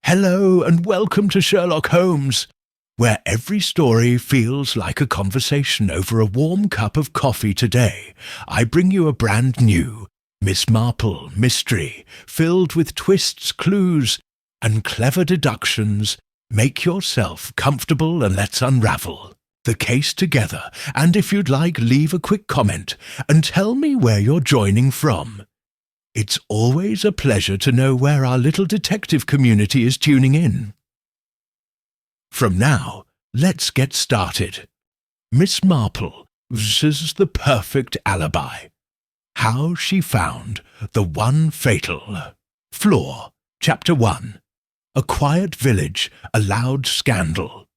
Hello and welcome to Sherlock Holmes, where every story feels like a conversation over a warm cup of coffee. Today, I bring you a brand new Miss Marple mystery filled with twists, clues, and clever deductions. Make yourself comfortable and let's unravel the case together. And if you'd like, leave a quick comment and tell me where you're joining from. It's always a pleasure to know where our little detective community is tuning in. From now, let's get started. Miss Marple versus the perfect alibi. How she found the one fatal Flaw. Chapter 1. A quiet village, a loud scandal.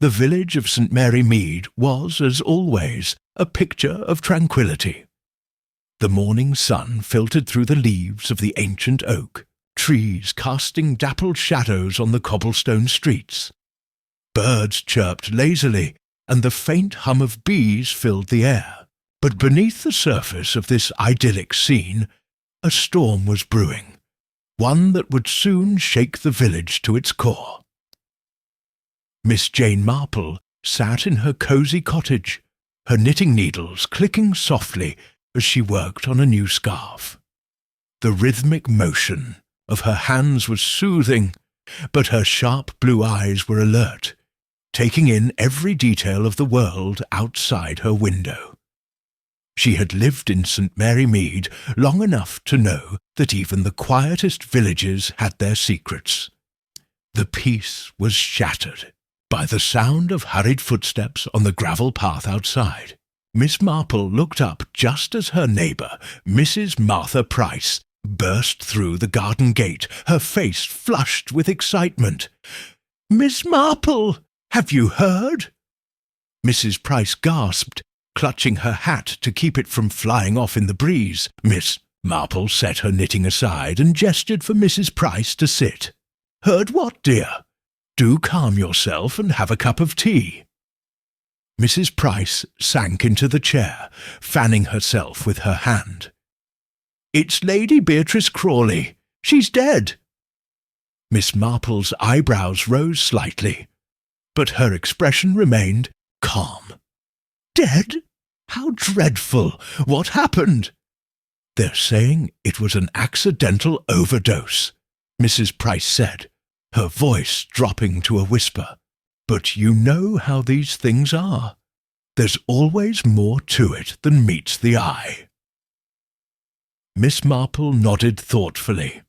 The village of St. Mary Mead was, as always, a picture of tranquility. The morning sun filtered through the leaves of the ancient oak, trees casting dappled shadows on the cobblestone streets. Birds chirped lazily, and the faint hum of bees filled the air. But beneath the surface of this idyllic scene, a storm was brewing, one that would soon shake the village to its core. Miss Jane Marple sat in her cosy cottage, her knitting needles clicking softly as she worked on a new scarf. The rhythmic motion of her hands was soothing, but her sharp blue eyes were alert, taking in every detail of the world outside her window. She had lived in St. Mary Mead long enough to know that even the quietest villages had their secrets. The peace was shattered by the sound of hurried footsteps on the gravel path outside. Miss Marple looked up just as her neighbour, Mrs. Martha Price, burst through the garden gate, her face flushed with excitement. "Miss Marple, have you heard?" Mrs. Price gasped, clutching her hat to keep it from flying off in the breeze. Miss Marple set her knitting aside and gestured for Mrs. Price to sit. "Heard what, dear? Do calm yourself and have a cup of tea." Mrs. Price sank into the chair, fanning herself with her hand. "It's Lady Beatrice Crawley. She's dead." Miss Marple's eyebrows rose slightly, but her expression remained calm. "Dead? How dreadful! What happened?" "They're saying it was an accidental overdose," Mrs. Price said, her voice dropping to a whisper. "But you know how these things are. There's always more to it than meets the eye." Miss Marple nodded thoughtfully.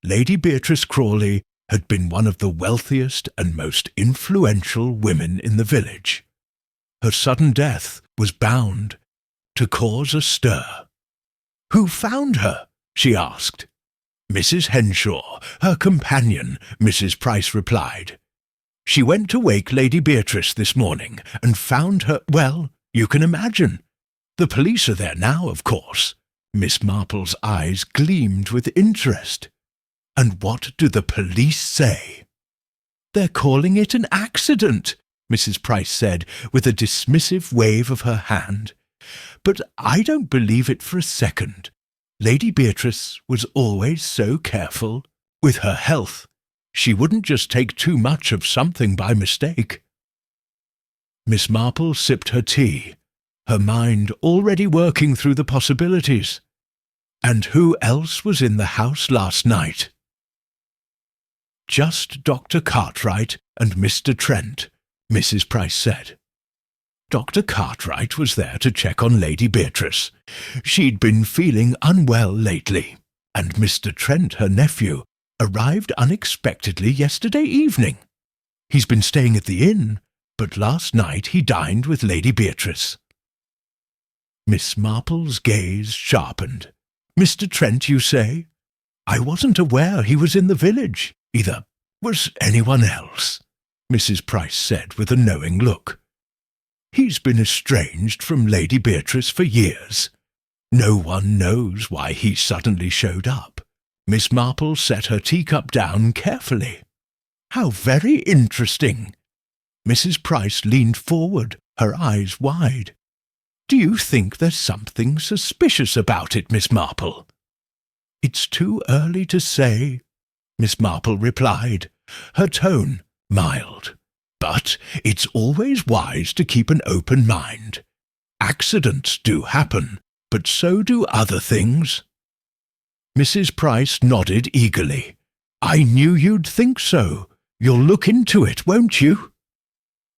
Lady Beatrice Crawley had been one of the wealthiest and most influential women in the village. Her sudden death was bound to cause a stir. "Who found her?" she asked. "Mrs. Henshaw, her companion," Mrs. Price replied. "She went to wake Lady Beatrice this morning and found her, well, you can imagine. The police are there now, of course." Miss Marple's eyes gleamed with interest. "And what do the police say?" "They're calling it an accident," Mrs. Price said with a dismissive wave of her hand. "But I don't believe it for a second. Lady Beatrice was always so careful with her health. She wouldn't just take too much of something by mistake." Miss Marple sipped her tea, her mind already working through the possibilities. And who else was in the house last night? "Just Dr. Cartwright and Mr. Trent," Mrs. Price said. Dr. Cartwright was there to check on Lady Beatrice. She'd been feeling unwell lately, and Mr. Trent, her nephew, arrived unexpectedly yesterday evening. He's been staying at the inn, but last night he dined with Lady Beatrice. Miss Marple's gaze sharpened. "Mr. Trent, you say? I wasn't aware he was in the village, either. Was anyone else?" Mrs. Price said with a knowing look. "He's been estranged from Lady Beatrice for years. No one knows why he suddenly showed up." Miss Marple set her teacup down carefully. "How very interesting." Mrs. Price leaned forward, her eyes wide. "Do you think there's something suspicious about it, Miss Marple?" "It's too early to say. Miss Marple replied, her tone mild. "But it's always wise to keep an open mind. Accidents do happen, but so do other things." Mrs. Price nodded eagerly. "I knew you'd think so. You'll look into it, won't you?"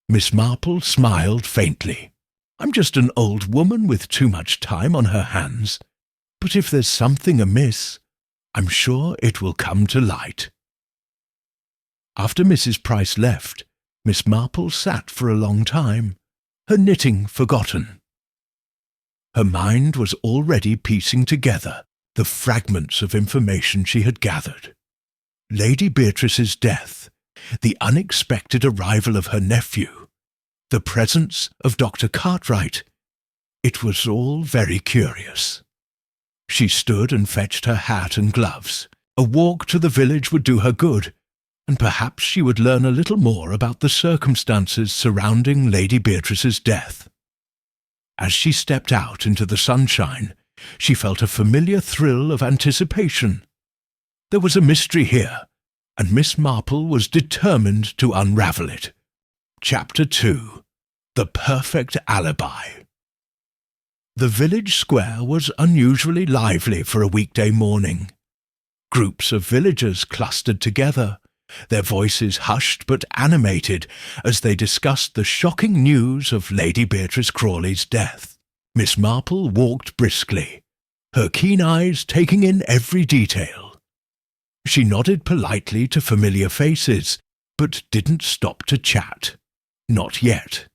Miss Marple smiled faintly. "I'm just an old woman with too much time on her hands. But if there's something amiss, I'm sure it will come to light." After Mrs. Price left, Miss Marple sat for a long time, her knitting forgotten. Her mind was already piecing together the fragments of information she had gathered. Lady Beatrice's death, the unexpected arrival of her nephew, the presence of Dr. Cartwright. It was all very curious. She stood and fetched her hat and gloves. A walk to the village would do her good, and perhaps she would learn a little more about the circumstances surrounding Lady Beatrice's death. As she stepped out into the sunshine, she felt a familiar thrill of anticipation. There was a mystery here, and Miss Marple was determined to unravel it. Chapter 2. The Perfect Alibi. The village square was unusually lively for a weekday morning. Groups of villagers clustered together, their voices hushed but animated as they discussed the shocking news of Lady Beatrice Crawley's death. Miss Marple walked briskly, her keen eyes taking in every detail. She nodded politely to familiar faces, but didn't stop to chat. Not yet.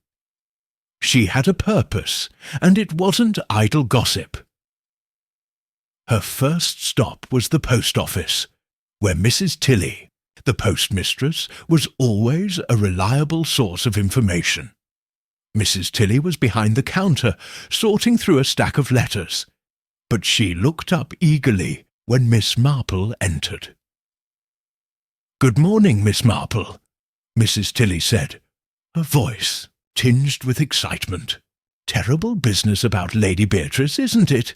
She had a purpose, and it wasn't idle gossip. Her first stop was the post office, where Mrs. Tilly, the postmistress, was always a reliable source of information. Mrs. Tilly was behind the counter, sorting through a stack of letters, but she looked up eagerly when Miss Marple entered. "Good morning, Miss Marple," Mrs. Tilly said, her voice tinged with excitement. "Terrible business about Lady Beatrice, isn't it?"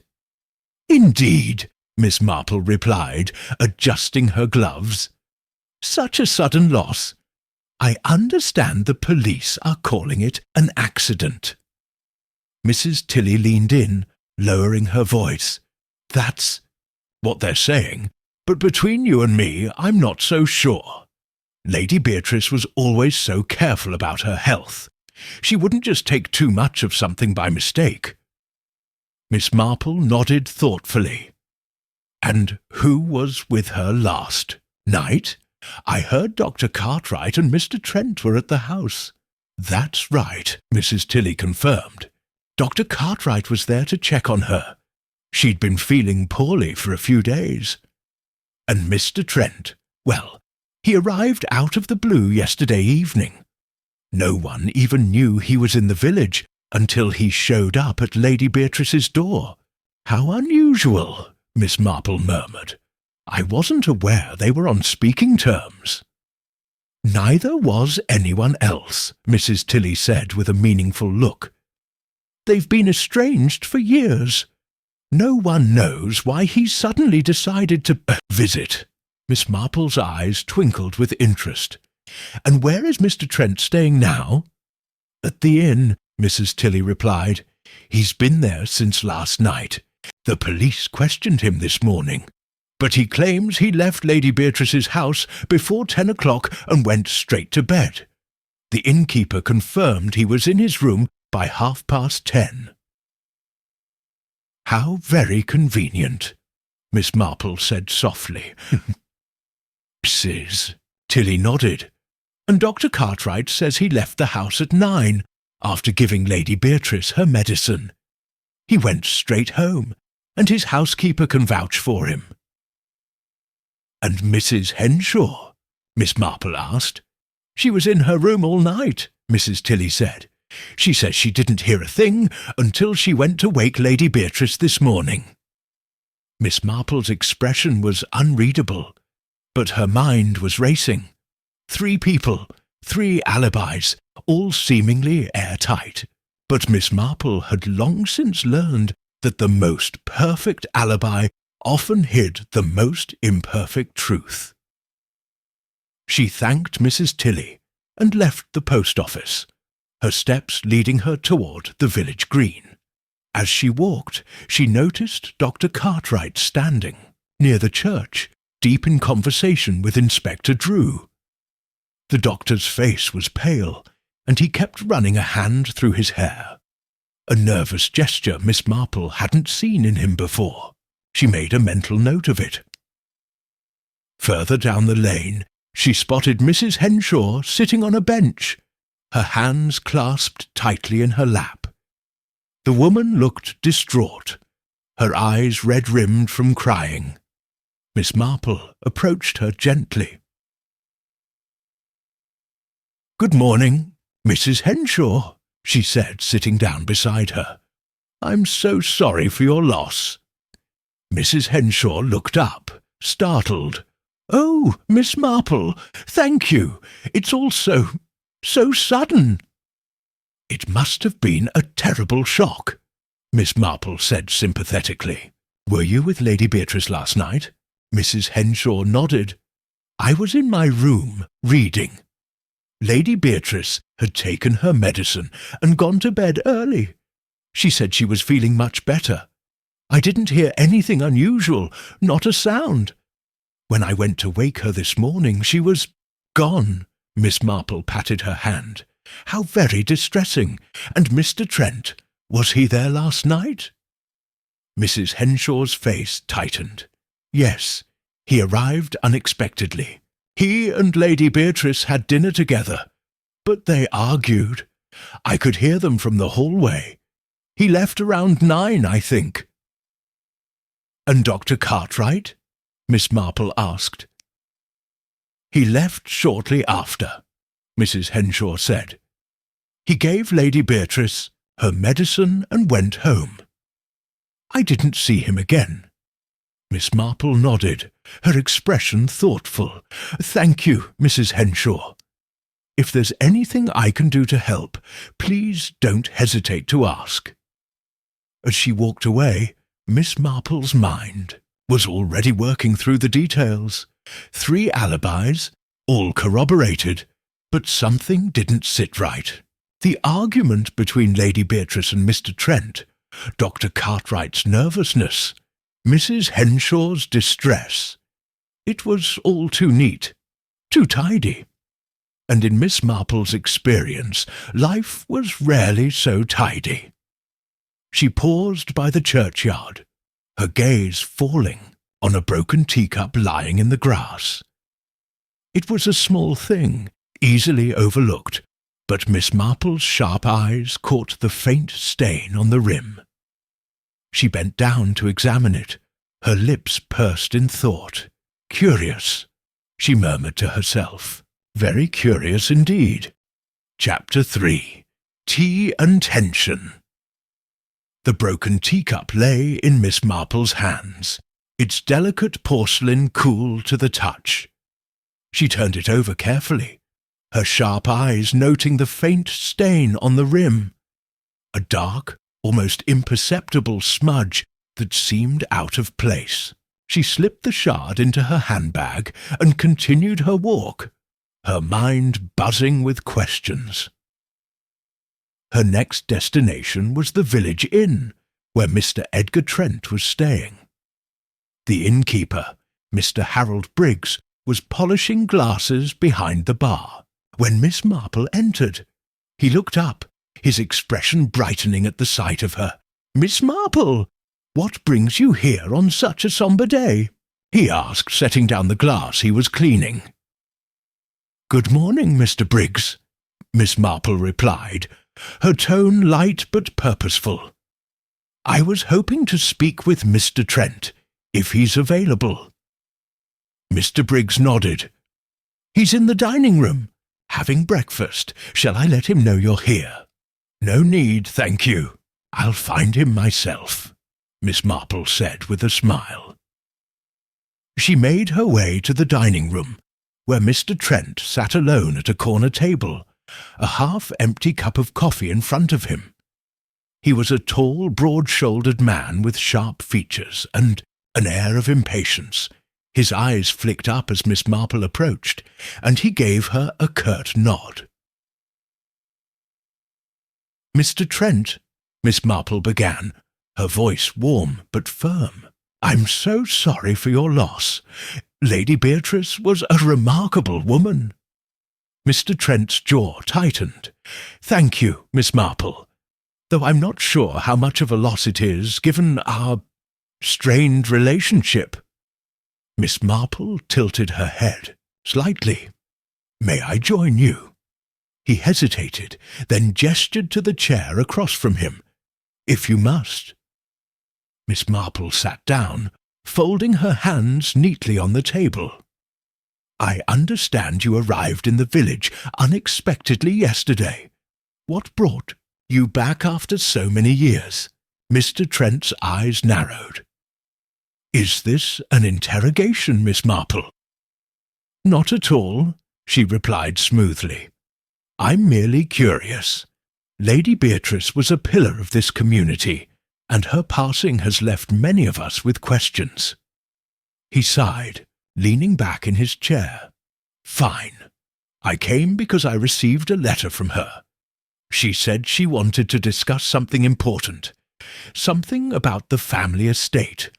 "Indeed," Miss Marple replied, adjusting her gloves. "Such a sudden loss. I understand the police are calling it an accident." Mrs. Tilly leaned in, lowering her voice. "That's what they're saying, but between you and me, I'm not so sure. Lady Beatrice was always so careful about her health. She wouldn't just take too much of something by mistake." Miss Marple nodded thoughtfully. "And who was with her last night? I heard Dr. Cartwright and Mr. Trent were at the house." "That's right," Mrs. Tilly confirmed. "Dr. Cartwright was there to check on her. She'd been feeling poorly for a few days. And Mr. Trent, well, he arrived out of the blue yesterday evening. No one even knew he was in the village until he showed up at Lady Beatrice's door." "How unusual," Miss Marple murmured. "I wasn't aware they were on speaking terms." "Neither was anyone else," Mrs. Tilly said with a meaningful look. "They've been estranged for years. No one knows why he suddenly decided to visit." Miss Marple's eyes twinkled with interest. "And where is Mr. Trent staying now?" "At the inn," Mrs. Tilly replied. "He's been there since last night. The police questioned him this morning, but he claims he left Lady Beatrice's house before 10 o'clock and went straight to bed. The innkeeper confirmed he was in his room by 10:30. "How very convenient," Miss Marple said softly. "Mrs." Tilly nodded. "And Dr. Cartwright says he left the house at 9, after giving Lady Beatrice her medicine. He went straight home, and his housekeeper can vouch for him." "And Mrs. Henshaw?" Miss Marple asked. "She was in her room all night," Mrs. Tilly said. "She says she didn't hear a thing until she went to wake Lady Beatrice this morning." Miss Marple's expression was unreadable, but her mind was racing. 3 people, 3 alibis, all seemingly airtight. But Miss Marple had long since learned that the most perfect alibi often hid the most imperfect truth. She thanked Mrs. Tilly and left the post office, her steps leading her toward the village green. As she walked, she noticed Dr. Cartwright standing near the church, deep in conversation with Inspector Drew. The doctor's face was pale, and he kept running a hand through his hair. A nervous gesture Miss Marple hadn't seen in him before. She made a mental note of it. Further down the lane, she spotted Mrs. Henshaw sitting on a bench, her hands clasped tightly in her lap. The woman looked distraught, her eyes red-rimmed from crying. Miss Marple approached her gently. "Good morning, Mrs. Henshaw," she said, sitting down beside her. "I'm so sorry for your loss." Mrs. Henshaw looked up, startled. "Oh, Miss Marple, thank you. It's all so sudden." "It must have been a terrible shock," Miss Marple said sympathetically. "Were you with Lady Beatrice last night?" Mrs. Henshaw nodded. "I was in my room, reading. Lady Beatrice had taken her medicine and gone to bed early. She said she was feeling much better. I didn't hear anything unusual, not a sound. When I went to wake her this morning, she was gone." Miss Marple patted her hand. "How very distressing. And Mr. Trent, was he there last night?" Mrs. Henshaw's face tightened. "Yes, he arrived unexpectedly. He and Lady Beatrice had dinner together, but they argued. I could hear them from the hallway. He left around 9, I think." "And Dr. Cartwright?" Miss Marple asked. "He left shortly after," Mrs. Henshaw said. "He gave Lady Beatrice her medicine and went home. I didn't see him again." Miss Marple nodded, her expression thoughtful. "Thank you, Mrs. Henshaw. If there's anything I can do to help, please don't hesitate to ask." As she walked away, Miss Marple's mind was already working through the details. 3 alibis, all corroborated, but something didn't sit right. The argument between Lady Beatrice and Mr. Trent, Dr. Cartwright's nervousness, Mrs. Henshaw's distress. It was all too neat, too tidy. And in Miss Marple's experience, life was rarely so tidy. She paused by the churchyard, her gaze falling on a broken teacup lying in the grass. It was a small thing, easily overlooked, but Miss Marple's sharp eyes caught the faint stain on the rim. She bent down to examine it, her lips pursed in thought. "Curious," she murmured to herself. "Very curious indeed." Chapter 3. Tea and Tension. The broken teacup lay in Miss Marple's hands, its delicate porcelain cool to the touch. She turned it over carefully, her sharp eyes noting the faint stain on the rim. A dark, almost imperceptible smudge that seemed out of place. She slipped the shard into her handbag and continued her walk, her mind buzzing with questions. Her next destination was the village inn, where Mr. Edgar Trent was staying. The innkeeper, Mr. Harold Briggs, was polishing glasses behind the bar when Miss Marple entered. He looked up, his expression brightening at the sight of her. "Miss Marple, what brings you here on such a sombre day?" he asked, setting down the glass he was cleaning. "Good morning, Mr. Briggs," Miss Marple replied, her tone light but purposeful. "I was hoping to speak with Mr. Trent, if he's available." Mr. Briggs nodded. "He's in the dining room, having breakfast. Shall I let him know you're here?" "No need, thank you. I'll find him myself," Miss Marple said with a smile. She made her way to the dining room, where Mr. Trent sat alone at a corner table, a half-empty cup of coffee in front of him. He was a tall, broad-shouldered man with sharp features and an air of impatience. His eyes flicked up as Miss Marple approached, and he gave her a curt nod. "Mr. Trent," Miss Marple began, her voice warm but firm, "I'm so sorry for your loss. Lady Beatrice was a remarkable woman." Mr. Trent's jaw tightened. "Thank you, Miss Marple, though I'm not sure how much of a loss it is, given our strained relationship." Miss Marple tilted her head slightly. "May I join you?" He hesitated, then gestured to the chair across from him. "If you must." Miss Marple sat down, folding her hands neatly on the table. "I understand you arrived in the village unexpectedly yesterday. What brought you back after so many years?" Mr. Trent's eyes narrowed. "Is this an interrogation, Miss Marple?" "Not at all," she replied smoothly. "I'm merely curious. Lady Beatrice was a pillar of this community, and her passing has left many of us with questions." He sighed, leaning back in his chair. "Fine. I came because I received a letter from her. She said she wanted to discuss something important, something about the family estate.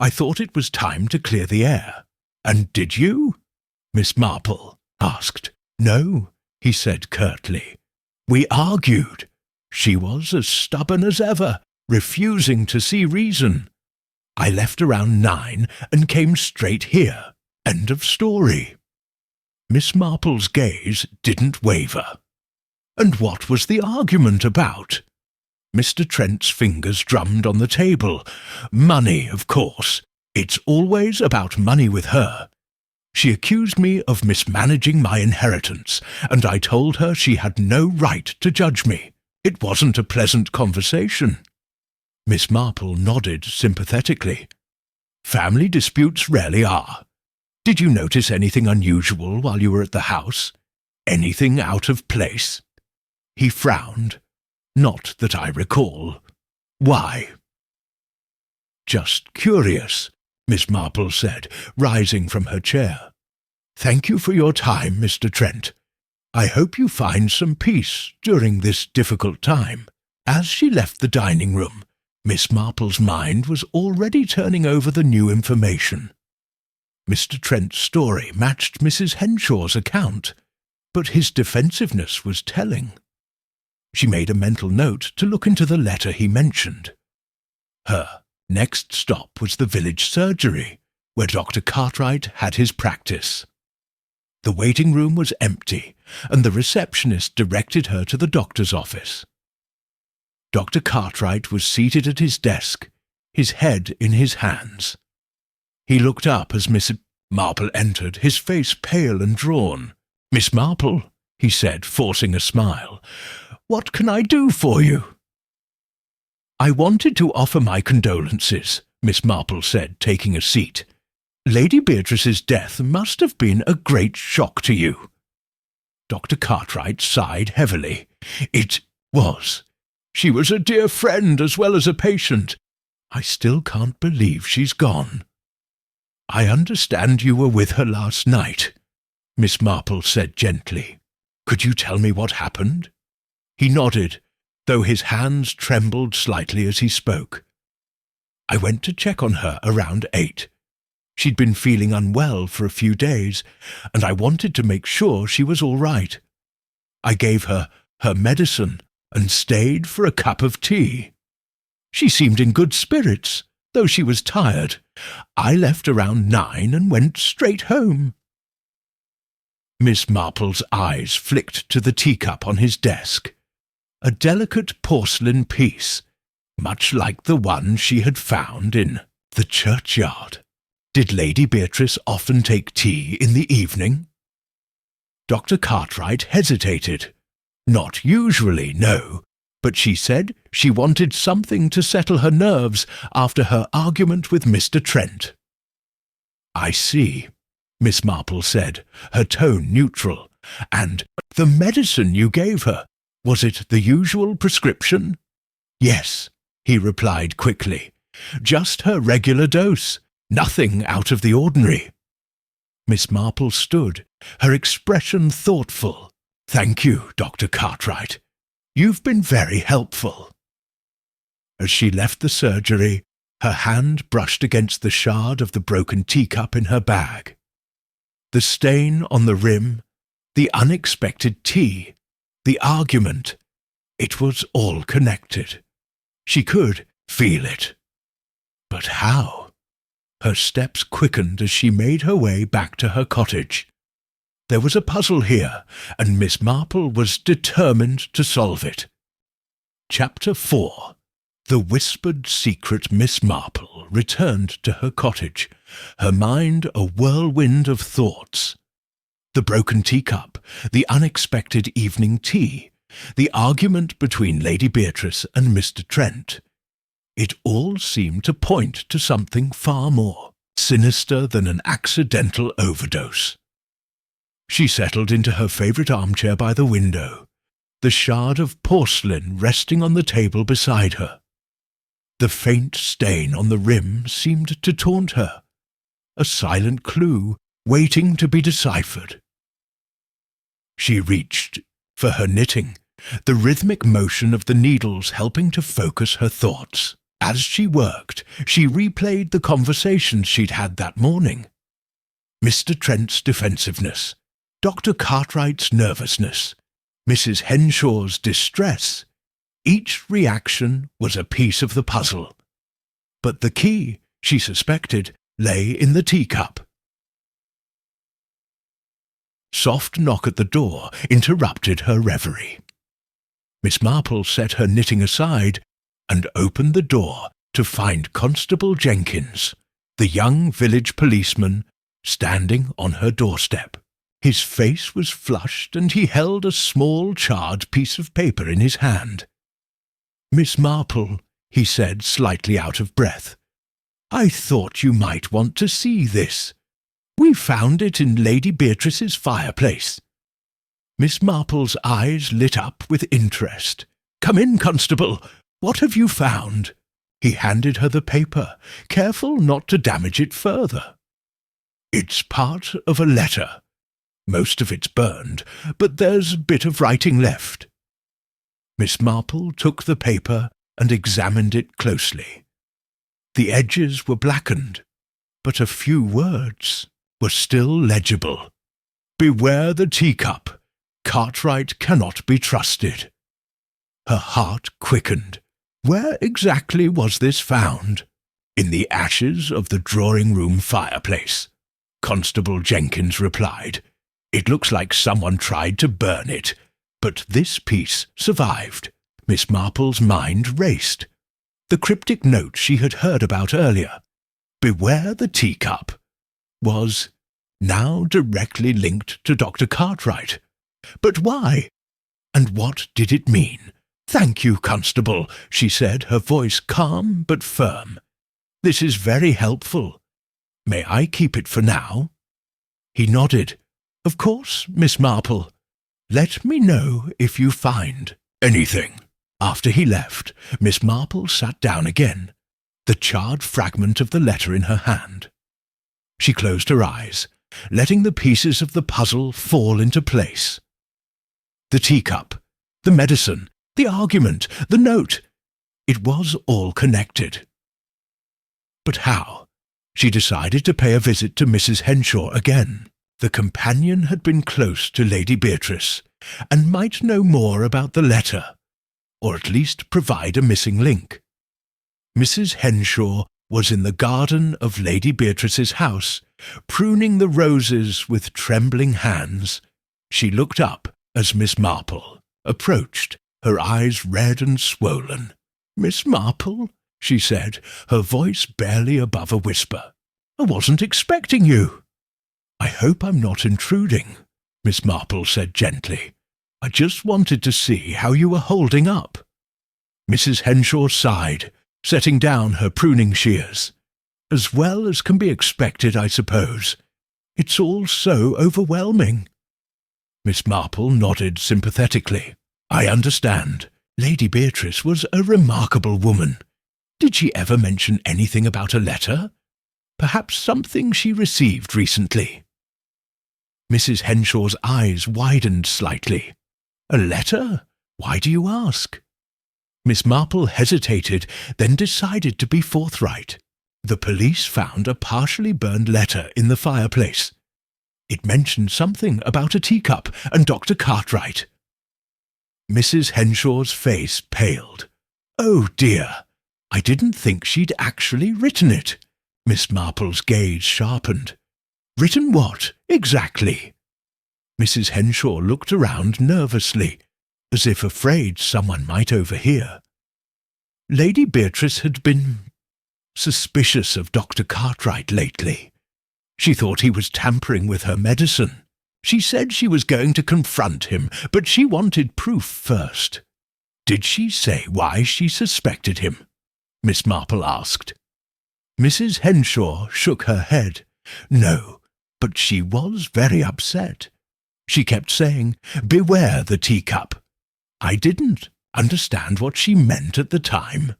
I thought it was time to clear the air. And did you?" Miss Marple asked. "No," he said curtly. "We argued. She was as stubborn as ever, refusing to see reason. I left around 9 and came straight here. End of story." Miss Marple's gaze didn't waver. "And what was the argument about?" Mr. Trent's fingers drummed on the table. "Money, of course. It's always about money with her. She accused me of mismanaging my inheritance, and I told her she had no right to judge me. It wasn't a pleasant conversation." Miss Marple nodded sympathetically. "Family disputes rarely are. Did you notice anything unusual while you were at the house? Anything out of place?" He frowned. "Not that I recall. Why?" "Just curious," Miss Marple said, rising from her chair. "Thank you for your time, Mr. Trent. I hope you find some peace during this difficult time." As she left the dining room, Miss Marple's mind was already turning over the new information. Mr. Trent's story matched Mrs. Henshaw's account, but his defensiveness was telling. She made a mental note to look into the letter he mentioned. Her next stop was the village surgery, where Dr. Cartwright had his practice. The waiting room was empty, and the receptionist directed her to the doctor's office. Dr. Cartwright was seated at his desk, his head in his hands. He looked up as Miss Marple entered, his face pale and drawn. "Miss Marple," he said, forcing a smile, "what can I do for you?" "I wanted to offer my condolences," Miss Marple said, taking a seat. "Lady Beatrice's death must have been a great shock to you." Dr. Cartwright sighed heavily. "It was. She was a dear friend as well as a patient. I still can't believe she's gone." "I understand you were with her last night," Miss Marple said gently. "Could you tell me what happened?" He nodded, though his hands trembled slightly as he spoke. "I went to check on her around 8. She'd been feeling unwell for a few days, and I wanted to make sure she was all right. I gave her medicine and stayed for a cup of tea. She seemed in good spirits, though she was tired. I left around 9 and went straight home." Miss Marple's eyes flicked to the teacup on his desk. A delicate porcelain piece, much like the one she had found in the churchyard. Did Lady Beatrice often take tea in the evening? Dr. Cartwright hesitated. Not usually, no, but she said she wanted something to settle her nerves after her argument with Mr. Trent. "I see," Miss Marple said, her tone neutral. "And the medicine you gave her, was it the usual prescription?" "Yes," he replied quickly. "Just her regular dose, Nothing out of the ordinary. Miss Marple stood, her expression thoughtful. "Thank you, Dr. Cartwright. You've been very helpful." As she left the surgery, her hand brushed against the shard of the broken teacup in her bag. The stain on the rim, the unexpected tea, the argument, it was all connected. She could feel it. But how? Her steps quickened as she made her way back to her cottage. There was a puzzle here, and Miss Marple was determined to solve it. Chapter 4. The whispered secret. Miss Marple returned to her cottage, her mind a whirlwind of thoughts. The broken teacup, the unexpected evening tea, the argument between Lady Beatrice and Mr. Trent. It all seemed to point to something far more sinister than an accidental overdose. She settled into her favourite armchair by the window, the shard of porcelain resting on the table beside her. The faint stain on the rim seemed to taunt her, a silent clue waiting to be deciphered. She reached for her knitting, the rhythmic motion of the needles helping to focus her thoughts. As she worked, she replayed the conversations she'd had that morning. Mr. Trent's defensiveness, Dr. Cartwright's nervousness, Mrs. Henshaw's distress. Each reaction was a piece of the puzzle. But the key, she suspected, lay in the teacup. Soft knock at the door interrupted her reverie. Miss Marple set her knitting aside and opened the door to find Constable Jenkins, the young village policeman, standing on her doorstep. His face was flushed and he held a small charred piece of paper in his hand. "Miss Marple," he said, slightly out of breath, "I thought you might want to see this. We found it in Lady Beatrice's fireplace." Miss Marple's eyes lit up with interest. "Come in, Constable. What have you found?" He handed her the paper, careful not to damage it further. "It's part of a letter. Most of it's burned, but there's a bit of writing left." Miss Marple took the paper and examined it closely. The edges were blackened, but a few words were still legible. "Beware the teacup. Cartwright cannot be trusted." Her heart quickened. Where exactly was this found? "In the ashes of the drawing-room fireplace," Constable Jenkins replied. "It looks like someone tried to burn it, but this piece survived." Miss Marple's mind raced. The cryptic note she had heard about earlier, "Beware the teacup," was now directly linked to Dr. Cartwright. But why? And what did it mean? "Thank you, Constable," she said, her voice calm but firm. "This is very helpful. May I keep it for now?" He nodded. "Of course, Miss Marple. Let me know if you find anything." After he left, Miss Marple sat down again, the charred fragment of the letter in her hand. She closed her eyes, letting the pieces of the puzzle fall into place. The teacup, the medicine, the argument, the note. It was all connected. But how? She decided to pay a visit to Mrs. Henshaw again. The companion had been close to Lady Beatrice, and might know more about the letter, or at least provide a missing link. Mrs. Henshaw was in the garden of Lady Beatrice's house, pruning the roses with trembling hands. She looked up as Miss Marple approached, her eyes red and swollen. "Miss Marple," she said, her voice barely above a whisper. "I wasn't expecting you." "I hope I'm not intruding," Miss Marple said gently. "I just wanted to see how you were holding up." Mrs. Henshaw sighed, setting down her pruning shears. "As well as can be expected, I suppose. It's all so overwhelming." Miss Marple nodded sympathetically. "I understand. Lady Beatrice was a remarkable woman. Did she ever mention anything about a letter?" Perhaps something she received recently. Mrs. Henshaw's eyes widened slightly. A letter? Why do you ask? Miss Marple hesitated, then decided to be forthright. The police found a partially burned letter in the fireplace. It mentioned something about a teacup and Dr. Cartwright. Mrs. Henshaw's face paled. Oh dear, I didn't think she'd actually written it. Miss Marple's gaze sharpened. Written what, exactly? Mrs. Henshaw looked around nervously, as if afraid someone might overhear. Lady Beatrice had been suspicious of Dr. Cartwright lately. She thought he was tampering with her medicine. She said she was going to confront him, but she wanted proof first. Did she say why she suspected him? Miss Marple asked. Mrs. Henshaw shook her head. No, but she was very upset. She kept saying, "Beware the teacup." I didn't understand what she meant at the time.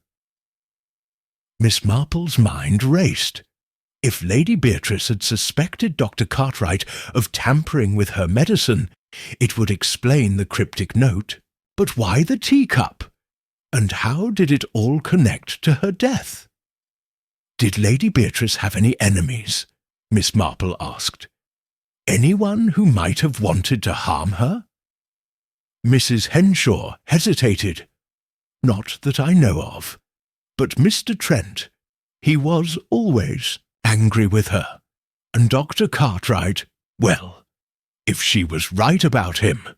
Miss Marple's mind raced. If Lady Beatrice had suspected Dr. Cartwright of tampering with her medicine, it would explain the cryptic note. But why the teacup? And how did it all connect to her death? Did Lady Beatrice have any enemies? Miss Marple asked. Anyone who might have wanted to harm her? Mrs. Henshaw hesitated. Not that I know of. But Mr. Trent, he was always angry with her. And Dr. Cartwright, well, if she was right about him.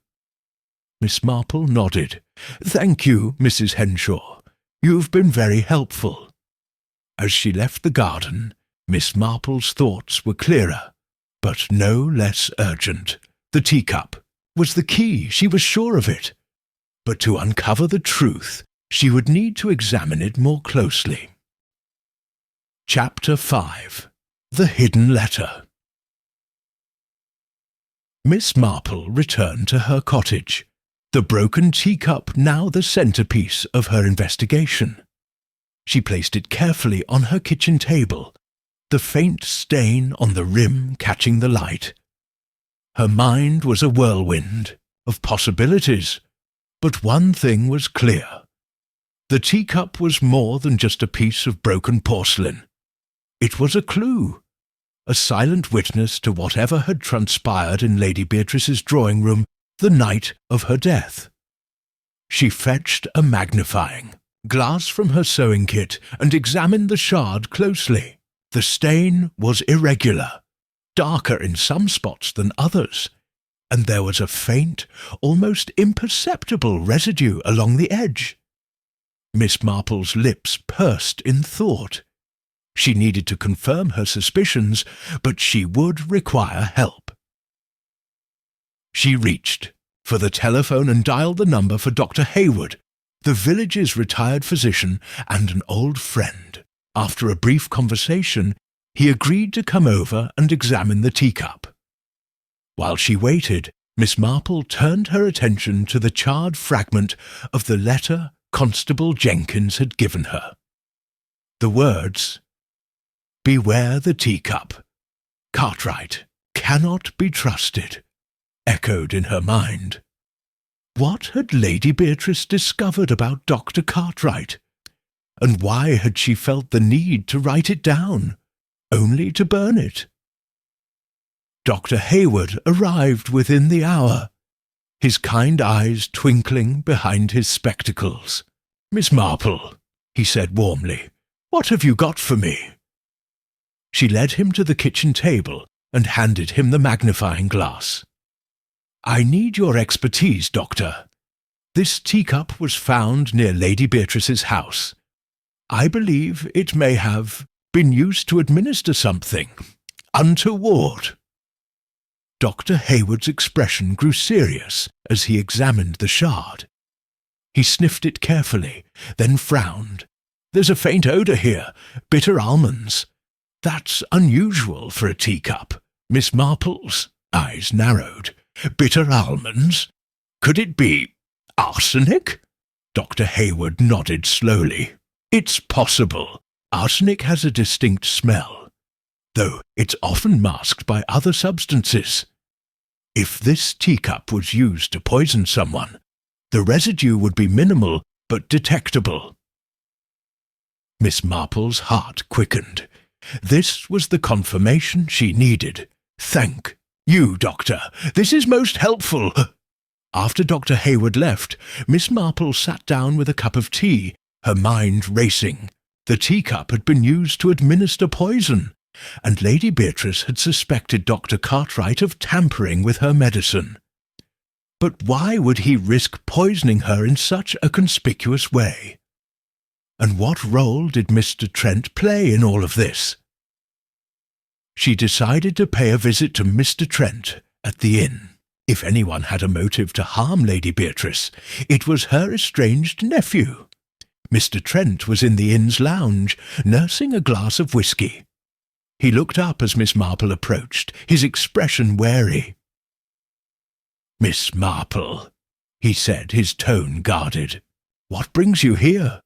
Miss Marple nodded. Thank you, Mrs. Henshaw. You've been very helpful. As she left the garden, Miss Marple's thoughts were clearer, but no less urgent. The teacup was the key, she was sure of it. But to uncover the truth, she would need to examine it more closely. Chapter 5. The Hidden Letter. Miss Marple returned to her cottage, the broken teacup now the centrepiece of her investigation. She placed it carefully on her kitchen table, the faint stain on the rim catching the light. Her mind was a whirlwind of possibilities, but one thing was clear. The teacup was more than just a piece of broken porcelain. It was a clue, a silent witness to whatever had transpired in Lady Beatrice's drawing room the night of her death. She fetched a magnifying glass from her sewing kit and examined the shard closely. The stain was irregular, darker in some spots than others, and there was a faint, almost imperceptible residue along the edge. Miss Marple's lips pursed in thought. She needed to confirm her suspicions, but she would require help. She reached for the telephone and dialed the number for Dr. Hayward, the village's retired physician and an old friend. After a brief conversation, he agreed to come over and examine the teacup. While she waited, Miss Marple turned her attention to the charred fragment of the letter Constable Jenkins had given her. The words, "Beware the teacup. Cartwright cannot be trusted," echoed in her mind. What had Lady Beatrice discovered about Dr. Cartwright? And why had she felt the need to write it down, only to burn it? Dr. Hayward arrived within the hour, his kind eyes twinkling behind his spectacles. "Miss Marple," he said warmly, "what have you got for me?" She led him to the kitchen table and handed him the magnifying glass. "I need your expertise, Doctor. This teacup was found near Lady Beatrice's house. I believe it may have been used to administer something untoward." Dr. Hayward's expression grew serious as he examined the shard. He sniffed it carefully, then frowned. "There's a faint odour here, bitter almonds. That's unusual for a teacup." Miss Marple's eyes narrowed. "Bitter almonds? Could it be arsenic?" Dr. Hayward nodded slowly. "It's possible. Arsenic has a distinct smell. though it's often masked by other substances. If this teacup was used to poison someone, the residue would be minimal but detectable. Miss Marple's heart quickened. This was the confirmation she needed. Thank you, Doctor. This is most helpful. After Dr. Hayward left, Miss Marple sat down with a cup of tea, her mind racing. The teacup had been used to administer poison, and Lady Beatrice had suspected Dr. Cartwright of tampering with her medicine. But why would he risk poisoning her in such a conspicuous way? And what role did Mr. Trent play in all of this? She decided to pay a visit to Mr. Trent at the inn. If anyone had a motive to harm Lady Beatrice, it was her estranged nephew. Mr. Trent was in the inn's lounge, nursing a glass of whisky. He looked up as Miss Marple approached, his expression wary. "Miss Marple," he said, his tone guarded. "What brings you here?"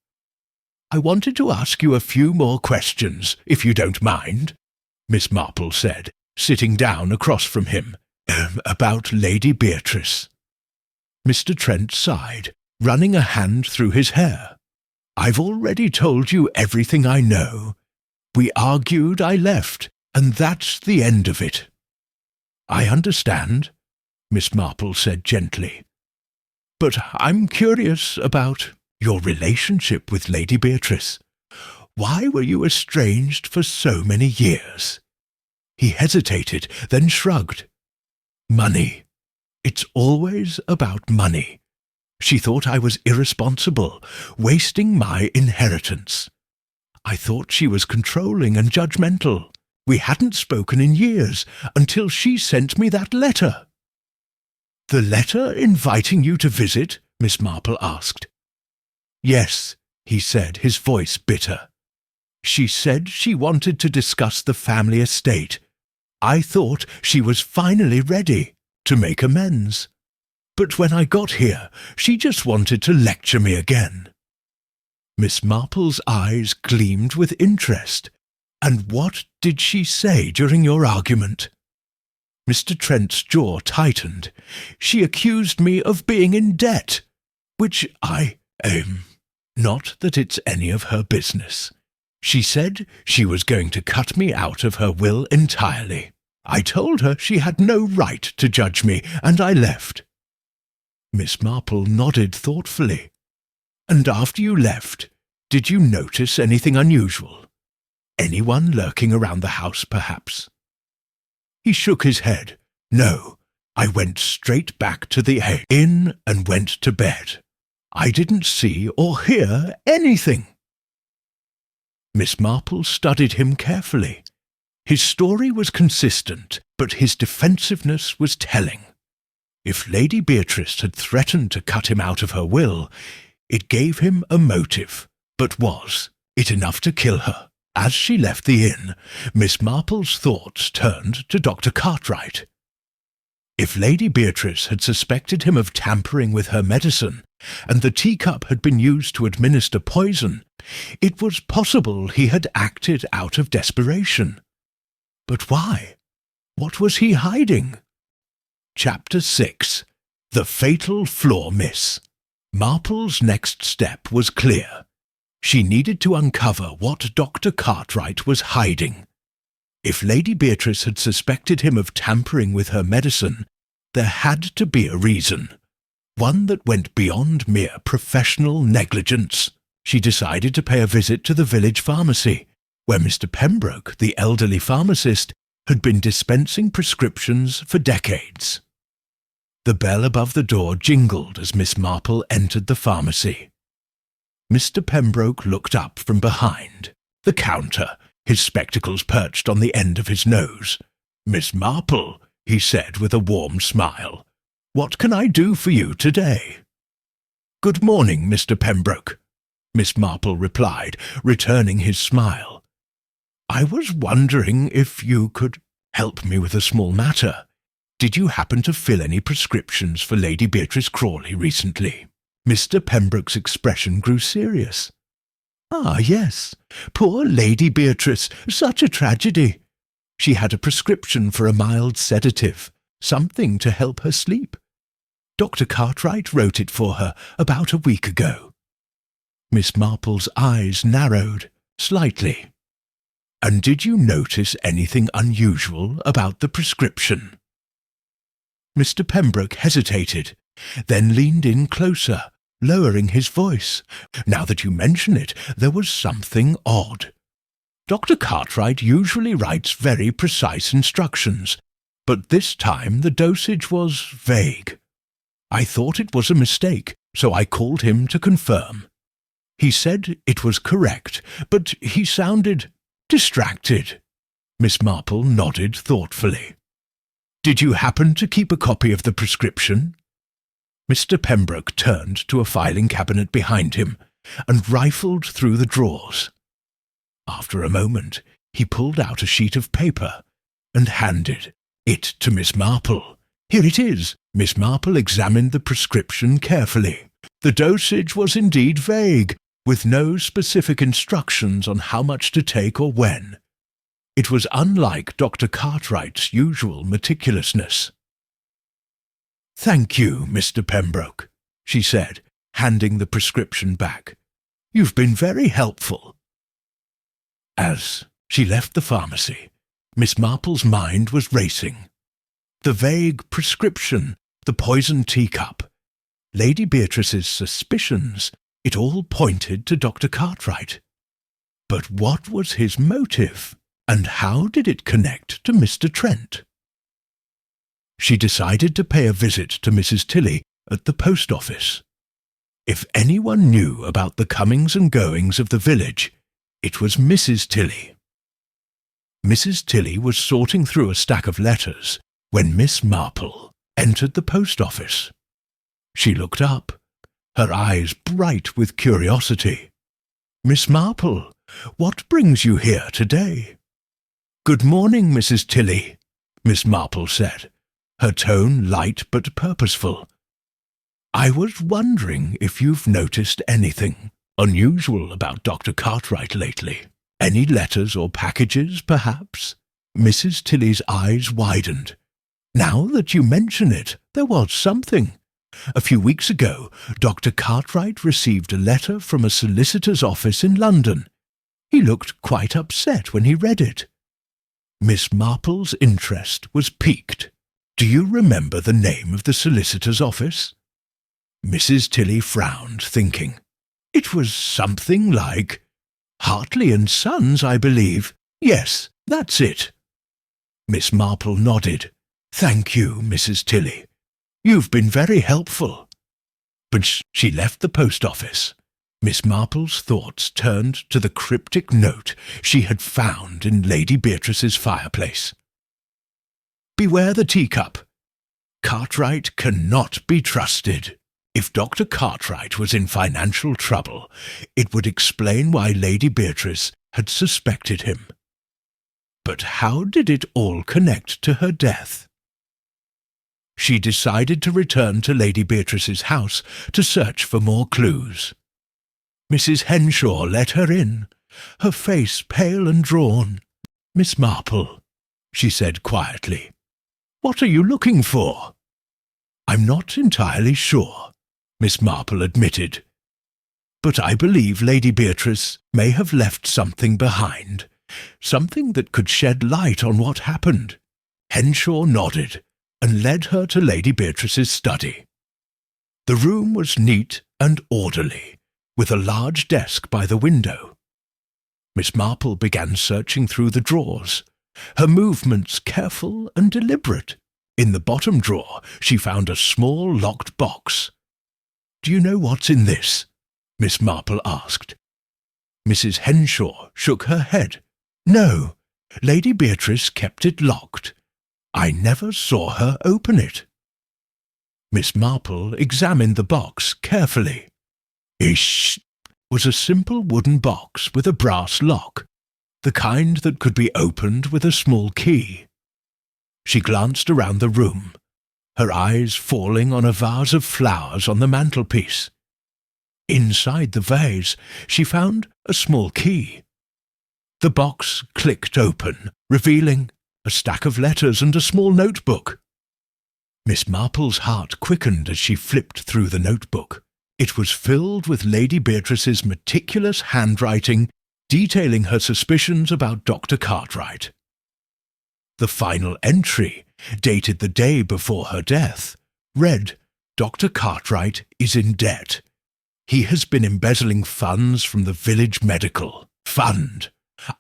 "I wanted to ask you a few more questions, if you don't mind," Miss Marple said, sitting down across from him. About Lady Beatrice." Mr. Trent sighed, running a hand through his hair. "I've already told you everything I know. We argued, I left, and that's the end of it." "I understand," Miss Marple said gently. "But I'm curious about your relationship with Lady Beatrice. Why were you estranged for so many years?" He hesitated, then shrugged. "Money. It's always about money. She thought I was irresponsible, wasting my inheritance. I thought she was controlling and judgmental. We hadn't spoken in years until she sent me that letter." "The letter inviting you to visit?" Miss Marple asked. "Yes," he said, his voice bitter. "She said she wanted to discuss the family estate. I thought she was finally ready to make amends. But when I got here, she just wanted to lecture me again." Miss Marple's eyes gleamed with interest. "And what did she say during your argument?" Mr. Trent's jaw tightened. "She accused me of being in debt, which not that it's any of her business. She said she was going to cut me out of her will entirely. I told her she had no right to judge me, and I left." Miss Marple nodded thoughtfully. "And after you left, did you notice anything unusual? Anyone lurking around the house, perhaps?" He shook his head. "No, I went straight back to the inn and went to bed. I didn't see or hear anything." Miss Marple studied him carefully. His story was consistent, but his defensiveness was telling. If Lady Beatrice had threatened to cut him out of her will, it gave him a motive. But was it enough to kill her? As she left the inn, Miss Marple's thoughts turned to Dr. Cartwright. If Lady Beatrice had suspected him of tampering with her medicine, and the teacup had been used to administer poison, it was possible he had acted out of desperation. But why? What was he hiding? Chapter 6. The Fatal Flaw Miss. Marple's next step was clear. She needed to uncover what Dr. Cartwright was hiding. If Lady Beatrice had suspected him of tampering with her medicine, there had to be a reason. One that went beyond mere professional negligence. She decided to pay a visit to the village pharmacy, where Mr. Pembroke, the elderly pharmacist, had been dispensing prescriptions for decades. The bell above the door jingled as Miss Marple entered the pharmacy. Mr. Pembroke looked up from behind the counter, his spectacles perched on the end of his nose. "Miss Marple," he said with a warm smile, "what can I do for you today?" "Good morning, Mr. Pembroke," Miss Marple replied, returning his smile. "I was wondering if you could help me with a small matter. Did you happen to fill any prescriptions for Lady Beatrice Crawley recently?" Mr. Pembroke's expression grew serious. "Ah, yes. Poor Lady Beatrice. Such a tragedy. She had a prescription for a mild sedative, something to help her sleep. Dr. Cartwright wrote it for her about a week ago. Miss Marple's eyes narrowed slightly. And did you notice anything unusual about the prescription? Mr. Pembroke hesitated, then leaned in closer, lowering his voice. Now that you mention it, there was something odd. Dr. Cartwright usually writes very precise instructions, but this time the dosage was vague. I thought it was a mistake, so I called him to confirm. He said it was correct, but he sounded distracted. Miss Marple nodded thoughtfully. Did you happen to keep a copy of the prescription? Mr. Pembroke turned to a filing cabinet behind him and rifled through the drawers. After a moment, he pulled out a sheet of paper and handed it to Miss Marple. Here it is. Miss Marple examined the prescription carefully. The dosage was indeed vague, with no specific instructions on how much to take or when. It was unlike Dr. Cartwright's usual meticulousness. "Thank you, Mr. Pembroke," she said, handing the prescription back. "You've been very helpful." As she left the pharmacy, Miss Marple's mind was racing. The vague prescription, the poisoned teacup, Lady Beatrice's suspicions, it all pointed to Dr. Cartwright. But what was his motive, and how did it connect to Mr. Trent? She decided to pay a visit to Mrs. Tilly at the post office. If anyone knew about the comings and goings of the village, it was Mrs. Tilly. Mrs. Tilly was sorting through a stack of letters when Miss Marple entered the post office. She looked up, her eyes bright with curiosity. "Miss Marple, what brings you here today?" "Good morning, Mrs. Tilly," Miss Marple said, her tone light but purposeful. "I was wondering if you've noticed anything unusual about Dr. Cartwright lately. Any letters or packages, perhaps?" Mrs. Tilly's eyes widened. "Now that you mention it, there was something. A few weeks ago, Dr. Cartwright received a letter from a solicitor's office in London. He looked quite upset when he read it." Miss Marple's interest was piqued. "Do you remember the name of the solicitor's office?" Mrs. Tilly frowned, thinking. "It was something like Hartley and Sons, I believe. Yes, that's it." Miss Marple nodded. "Thank you, Mrs. Tilly. You've been very helpful." But she left the post office. Miss Marple's thoughts turned to the cryptic note she had found in Lady Beatrice's fireplace. "Beware the teacup. Cartwright cannot be trusted." If Dr. Cartwright was in financial trouble, it would explain why Lady Beatrice had suspected him. But how did it all connect to her death? She decided to return to Lady Beatrice's house to search for more clues. Mrs. Henshaw let her in, her face pale and drawn. "Miss Marple," she said quietly, "what are you looking for?" "I'm not entirely sure," Miss Marple admitted. "But I believe Lady Beatrice may have left something behind, something that could shed light on what happened." Henshaw nodded and led her to Lady Beatrice's study. The room was neat and orderly, with a large desk by the window. Miss Marple began searching through the drawers, her movements careful and deliberate. In the bottom drawer she found a small locked box. "Do you know what's in this?" Miss Marple asked. Mrs. Henshaw shook her head. "No, Lady Beatrice kept it locked. I never saw her open it." Miss Marple examined the box carefully. It was a simple wooden box with a brass lock, the kind that could be opened with a small key. She glanced around the room, her eyes falling on a vase of flowers on the mantelpiece. Inside the vase she found a small key. The box clicked open, revealing a stack of letters and a small notebook. Miss Marple's heart quickened as she flipped through the notebook. It was filled with Lady Beatrice's meticulous handwriting, detailing her suspicions about Dr. Cartwright. The final entry, dated the day before her death, read, "Dr. Cartwright is in debt. He has been embezzling funds from the village medical fund.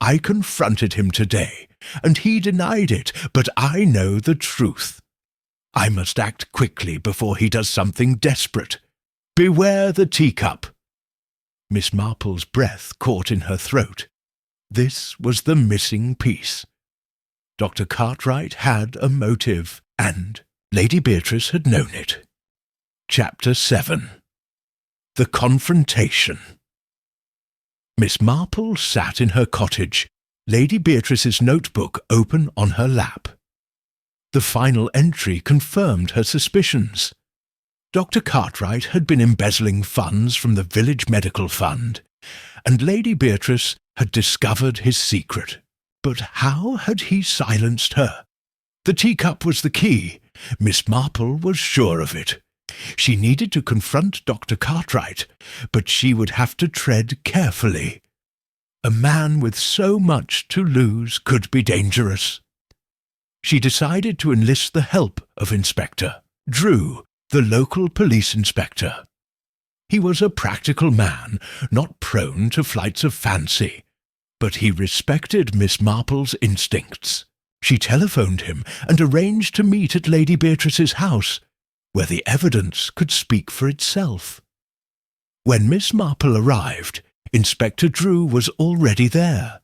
I confronted him today, and he denied it, but I know the truth. I must act quickly before he does something desperate. Beware the teacup." Miss Marple's breath caught in her throat. This was the missing piece. Dr. Cartwright had a motive, and Lady Beatrice had known it. Chapter 7. The Confrontation. Miss Marple sat in her cottage, Lady Beatrice's notebook open on her lap. The final entry confirmed her suspicions. Dr. Cartwright had been embezzling funds from the village medical fund, and Lady Beatrice had discovered his secret. But how had he silenced her? The teacup was the key. Miss Marple was sure of it. She needed to confront Dr. Cartwright, but she would have to tread carefully. A man with so much to lose could be dangerous. She decided to enlist the help of Inspector Drew, the local police inspector. He was a practical man, not prone to flights of fancy, but he respected Miss Marple's instincts. She telephoned him and arranged to meet at Lady Beatrice's house, where the evidence could speak for itself. When Miss Marple arrived, Inspector Drew was already there,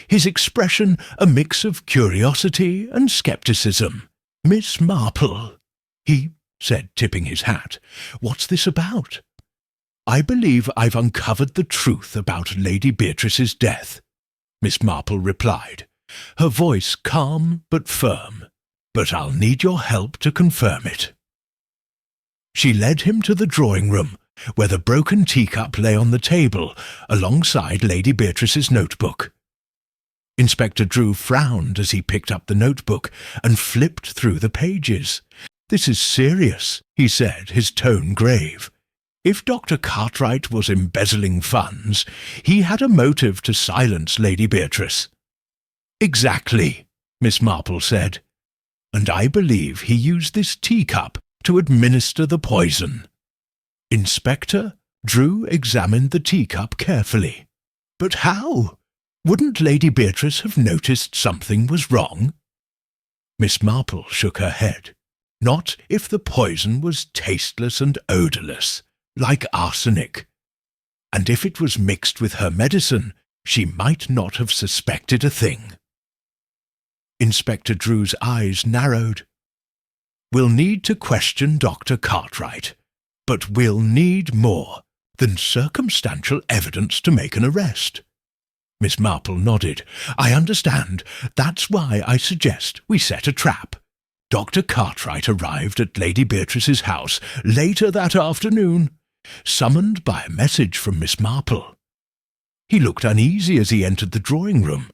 his expression a mix of curiosity and scepticism. "Miss Marple," he said, tipping his hat, "what's this about?" "I believe I've uncovered the truth about Lady Beatrice's death," Miss Marple replied, her voice calm but firm. "But I'll need your help to confirm it." She led him to the drawing-room, where the broken teacup lay on the table, alongside Lady Beatrice's notebook. Inspector Drew frowned as he picked up the notebook and flipped through the pages. "This is serious," he said, his tone grave. "If Dr. Cartwright was embezzling funds, he had a motive to silence Lady Beatrice." "Exactly," Miss Marple said. "And I believe he used this teacup to administer the poison." Inspector Drew examined the teacup carefully. "But how? Wouldn't Lady Beatrice have noticed something was wrong?" Miss Marple shook her head. "Not if the poison was tasteless and odourless, like arsenic. And if it was mixed with her medicine, she might not have suspected a thing." Inspector Drew's eyes narrowed. "We'll need to question Dr. Cartwright, but we'll need more than circumstantial evidence to make an arrest." Miss Marple nodded. "I understand. That's why I suggest we set a trap. Dr. Cartwright arrived at Lady Beatrice's house later that afternoon, summoned by a message from Miss Marple. He looked uneasy as he entered the drawing-room,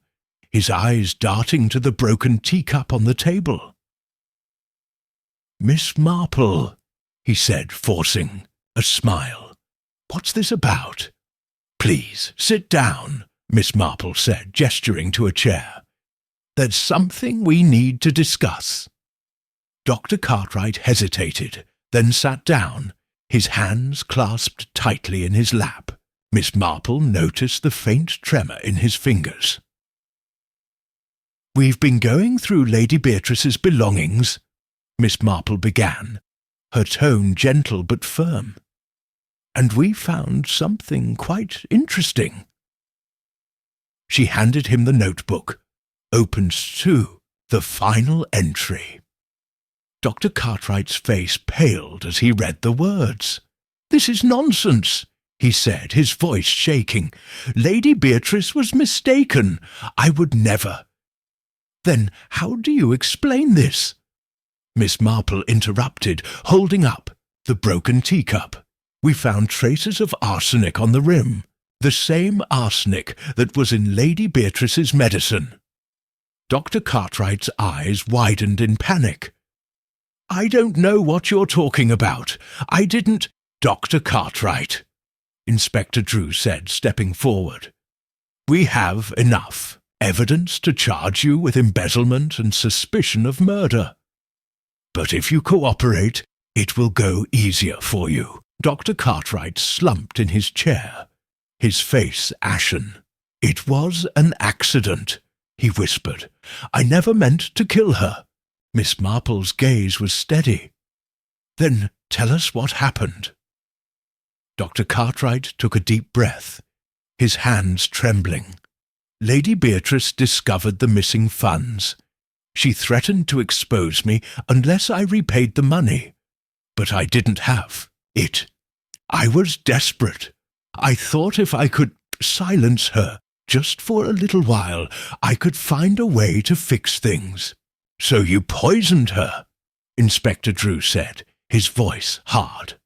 his eyes darting to the broken teacup on the table. "Miss Marple," he said, forcing a smile. "What's this about?" "Please, sit down," Miss Marple said, gesturing to a chair. "There's something we need to discuss." Dr. Cartwright hesitated, then sat down, his hands clasped tightly in his lap. Miss Marple noticed the faint tremor in his fingers. "We've been going through Lady Beatrice's belongings," Miss Marple began, her tone gentle but firm, "and we found something quite interesting." She handed him the notebook, opened to the final entry. Dr. Cartwright's face paled as he read the words. "This is nonsense," he said, his voice shaking. "Lady Beatrice was mistaken. I would never." "Then how do you explain this?" Miss Marple interrupted, holding up the broken teacup. "We found traces of arsenic on the rim, the same arsenic that was in Lady Beatrice's medicine." Dr. Cartwright's eyes widened in panic. "I don't know what you're talking about. I didn't—" "Dr. Cartwright," Inspector Drew said, stepping forward. "We have enough evidence to charge you with embezzlement and suspicion of murder. But if you cooperate, it will go easier for you." Dr. Cartwright slumped in his chair, his face ashen. "It was an accident," he whispered. "I never meant to kill her." Miss Marple's gaze was steady. "Then tell us what happened." Dr. Cartwright took a deep breath, his hands trembling. "Lady Beatrice discovered the missing funds. She threatened to expose me unless I repaid the money. But I didn't have it. I was desperate. I thought if I could silence her just for a little while, I could find a way to fix things." "So you poisoned her," Inspector Drew said, his voice hard.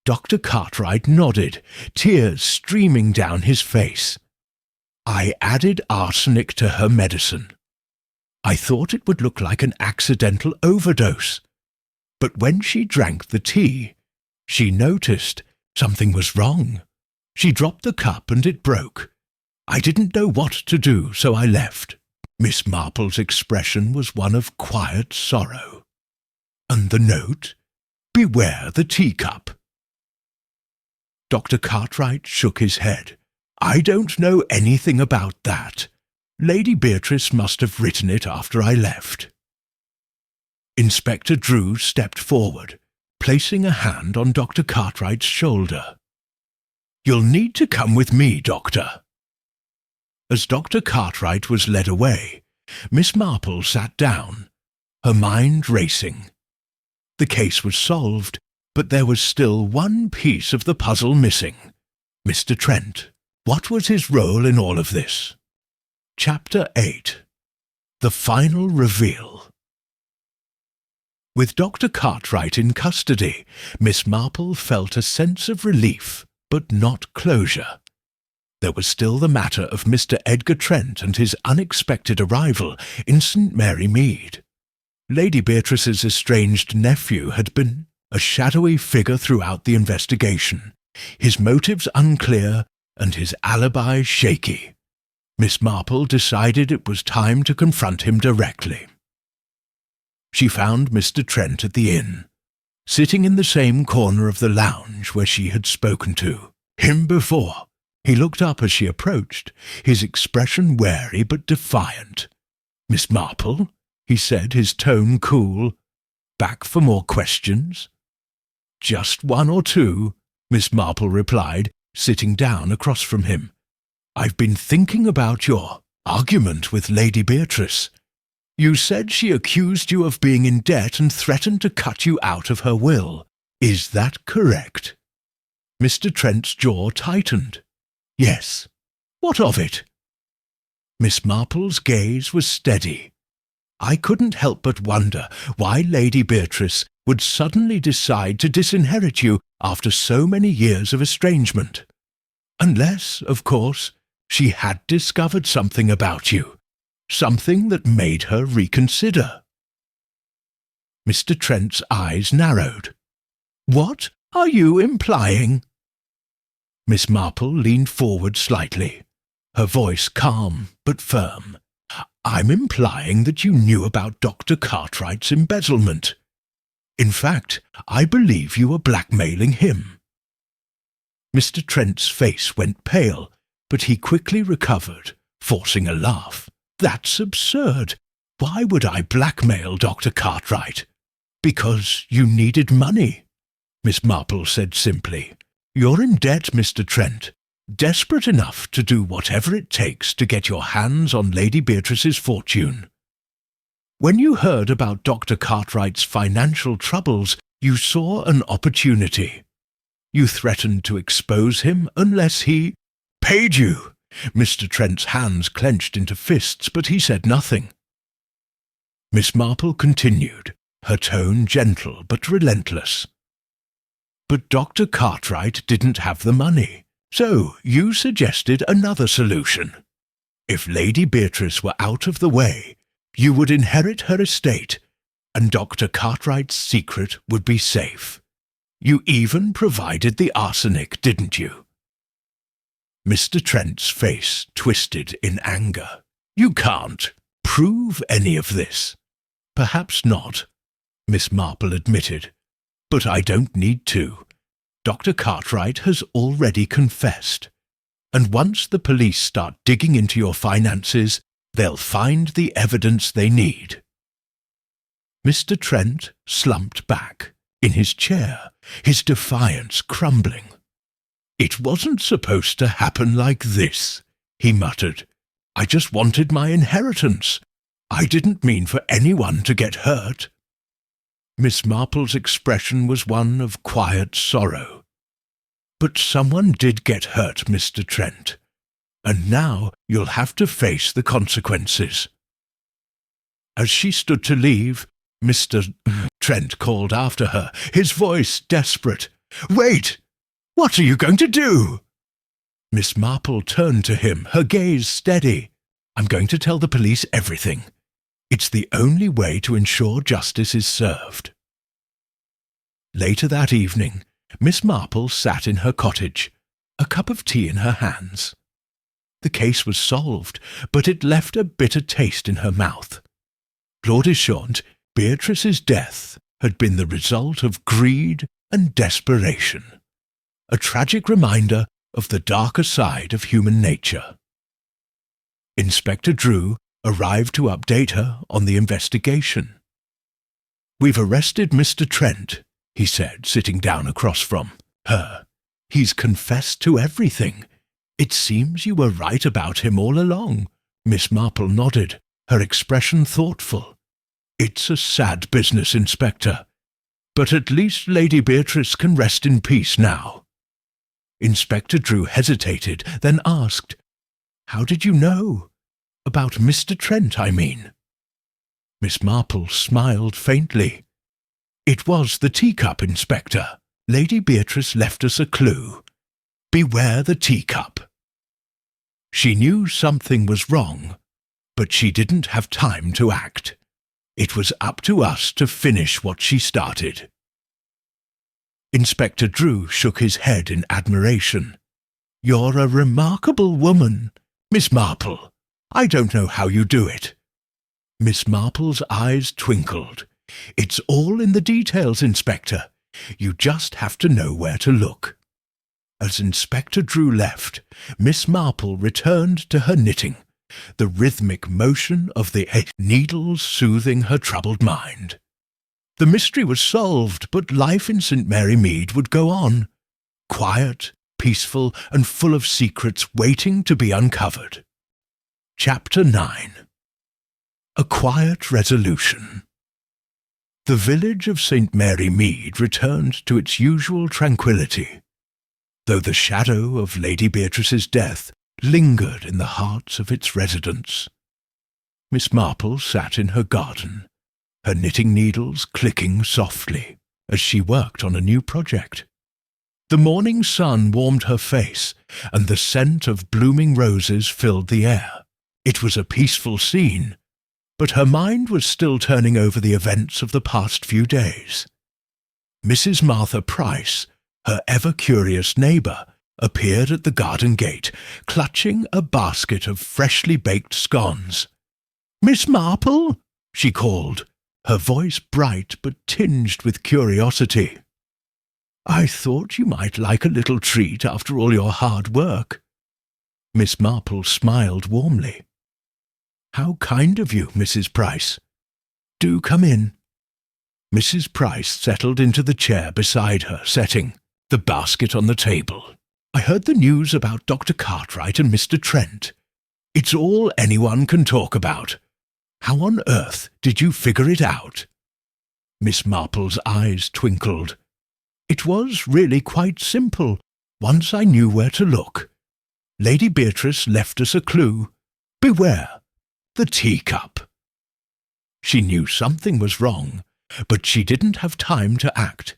Dr. Cartwright nodded, tears streaming down his face. "I added arsenic to her medicine. I thought it would look like an accidental overdose. But when she drank the tea, she noticed something was wrong. She dropped the cup and it broke. I didn't know what to do, so I left." Miss Marple's expression was one of quiet sorrow. "And the note? Beware the teacup." Dr. Cartwright shook his head. "I don't know anything about that. Lady Beatrice must have written it after I left." Inspector Drew stepped forward, placing a hand on Dr. Cartwright's shoulder. "You'll need to come with me, Doctor." As Dr. Cartwright was led away, Miss Marple sat down, her mind racing. The case was solved, but there was still one piece of the puzzle missing. Mr. Trent. What was his role in all of this? Chapter 8. The Final Reveal. With Dr. Cartwright in custody, Miss Marple felt a sense of relief, but not closure. There was still the matter of Mr. Edgar Trent and his unexpected arrival in St. Mary Mead. Lady Beatrice's estranged nephew had been a shadowy figure throughout the investigation, his motives unclear and his alibi shaky. Miss Marple decided it was time to confront him directly. She found Mr. Trent at the inn, sitting in the same corner of the lounge where she had spoken to him before. He looked up as she approached, his expression wary but defiant. "Miss Marple," he said, his tone cool. "Back for more questions?" "Just one or two," Miss Marple replied, sitting down across from him. "I've been thinking about your argument with Lady Beatrice. You said she accused you of being in debt and threatened to cut you out of her will. Is that correct?" Mr. Trent's jaw tightened. "Yes. What of it?" Miss Marple's gaze was steady. "I couldn't help but wonder why Lady Beatrice would suddenly decide to disinherit you after so many years of estrangement. Unless, of course, she had discovered something about you, something that made her reconsider." Mr. Trent's eyes narrowed. "What are you implying?" Miss Marple leaned forward slightly, her voice calm but firm. "I'm implying that you knew about Dr. Cartwright's embezzlement. In fact, I believe you were blackmailing him." Mr. Trent's face went pale, but he quickly recovered, forcing a laugh. "That's absurd. Why would I blackmail Dr. Cartwright?" "Because you needed money," Miss Marple said simply. "You're in debt, Mr. Trent, desperate enough to do whatever it takes to get your hands on Lady Beatrice's fortune. When you heard about Dr. Cartwright's financial troubles, you saw an opportunity. You threatened to expose him unless he paid you." Mr. Trent's hands clenched into fists, but he said nothing. Miss Marple continued, her tone gentle but relentless. "But Dr. Cartwright didn't have the money, so you suggested another solution." If Lady Beatrice were out of the way, you would inherit her estate, and Dr. Cartwright's secret would be safe. You even provided the arsenic, didn't you?" Mr. Trent's face twisted in anger. "You can't prove any of this." "Perhaps not," Miss Marple admitted, "but I don't need to. Dr. Cartwright has already confessed, and once the police start digging into your finances, they'll find the evidence they need." Mr. Trent slumped back in his chair, his defiance crumbling. "It wasn't supposed to happen like this," he muttered. "I just wanted my inheritance. I didn't mean for anyone to get hurt." Miss Marple's expression was one of quiet sorrow. "But someone did get hurt, Mr. Trent, and now you'll have to face the consequences." As she stood to leave, Mr. Trent called after her, his voice desperate. "Wait! What are you going to do?" Miss Marple turned to him, her gaze steady. "I'm going to tell the police everything. It's the only way to ensure justice is served." Later that evening, Miss Marple sat in her cottage, a cup of tea in her hands. The case was solved, but it left a bitter taste in her mouth. Lord Ishant, Beatrice's death had been the result of greed and desperation, a tragic reminder of the darker side of human nature. Inspector Drew arrived to update her on the investigation. "We've arrested Mr. Trent," he said, sitting down across from her. "He's confessed to everything. It seems you were right about him all along." Miss Marple nodded, her expression thoughtful. "It's a sad business, Inspector, but at least Lady Beatrice can rest in peace now." Inspector Drew hesitated, then asked, "How did you know? About Mr. Trent, I mean." Miss Marple smiled faintly. "It was the teacup, Inspector. Lady Beatrice left us a clue. Beware the teacup." She knew something was wrong, but she didn't have time to act. It was up to us to finish what she started. Inspector Drew shook his head in admiration. "You're a remarkable woman, Miss Marple. I don't know how you do it." Miss Marple's eyes twinkled. "It's all in the details, Inspector. You just have to know where to look." As Inspector Drew left, Miss Marple returned to her knitting, the rhythmic motion of the needles soothing her troubled mind. The mystery was solved, but life in St. Mary Mead would go on, quiet, peaceful, and full of secrets waiting to be uncovered. Chapter 9. A Quiet Resolution. The village of St. Mary Mead returned to its usual tranquillity, though the shadow of Lady Beatrice's death lingered in the hearts of its residents. Miss Marple sat in her garden, her knitting needles clicking softly as she worked on a new project. The morning sun warmed her face, and the scent of blooming roses filled the air. It was a peaceful scene, but her mind was still turning over the events of the past few days. Mrs. Martha Price, her ever-curious neighbour, appeared at the garden gate, clutching a basket of freshly baked scones. "Miss Marple?" she called, her voice bright but tinged with curiosity. "I thought you might like a little treat after all your hard work." Miss Marple smiled warmly. "How kind of you, Mrs. Price. Do come in." Mrs. Price settled into the chair beside her, setting the basket on the table. "I heard the news about Dr. Cartwright and Mr. Trent. It's all anyone can talk about. How on earth did you figure it out?" Miss Marple's eyes twinkled. "It was really quite simple, once I knew where to look. Lady Beatrice left us a clue. Beware the teacup." She knew something was wrong, but she didn't have time to act.